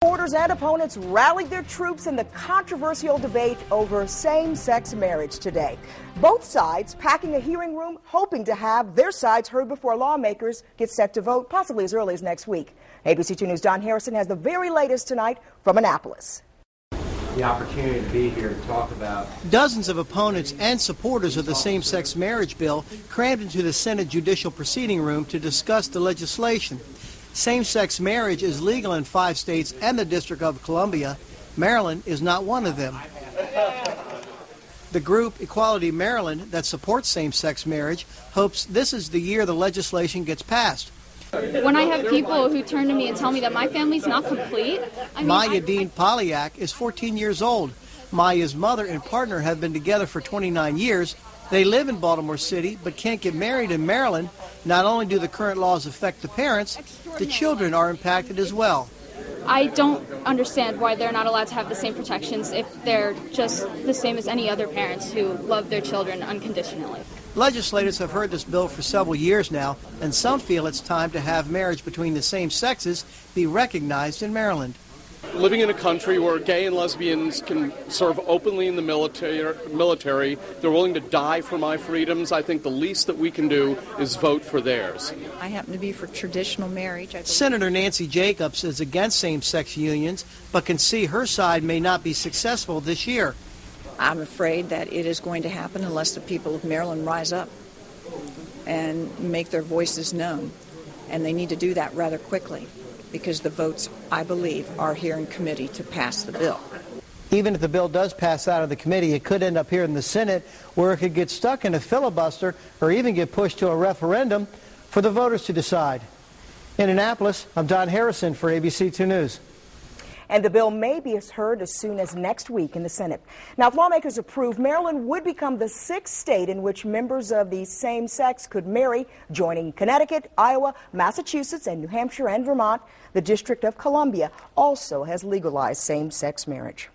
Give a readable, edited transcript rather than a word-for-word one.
Supporters and opponents rallied their troops in the controversial debate over same-sex marriage today. Both sides packing a hearing room, hoping to have their sides heard before lawmakers get set to vote, possibly as early as next week. ABC 2 News' Don Harrison has the very latest tonight from Annapolis. The opportunity to be here to talk about. Dozens of opponents and supporters of the same-sex marriage bill crammed into the Senate Judicial Proceeding Room to discuss the legislation. Same-sex marriage is legal in 5 states and the District of Columbia. Maryland is not one of them. The group Equality Maryland that supports same-sex marriage hopes this is the year the legislation gets passed. When I have people who turn to me and tell me that my family's not complete, Maya Deane-Polyak is 14 years old. Maya's mother and partner have been together for 29 years. They live in Baltimore City but can't get married in Maryland. Not only do the current laws affect the parents, the children are impacted as well. I don't understand why they're not allowed to have the same protections if they're just the same as any other parents who love their children unconditionally. Legislators have heard this bill for several years now, and some feel it's time to have marriage between the same sexes be recognized in Maryland. Living in a country where gay and lesbians can serve openly in the military, they're willing to die for my freedoms. I think the least that we can do is vote for theirs. I happen to be for traditional marriage. Senator Nancy Jacobs is against same-sex unions, but can see her side may not be successful this year. I'm afraid that it is going to happen unless the people of Maryland rise up and make their voices known. And they need to do that rather quickly, because the votes, I believe, are here in committee to pass the bill. Even if the bill does pass out of the committee, it could end up here in the Senate, where it could get stuck in a filibuster or even get pushed to a referendum for the voters to decide. In Annapolis, I'm Don Harrison for ABC 2 News. And the bill may be heard as soon as next week in the Senate. Now, if lawmakers approve, Maryland would become the 6th state in which members of the same sex could marry, joining Connecticut, Iowa, Massachusetts, and New Hampshire and Vermont. The District of Columbia also has legalized same-sex marriage.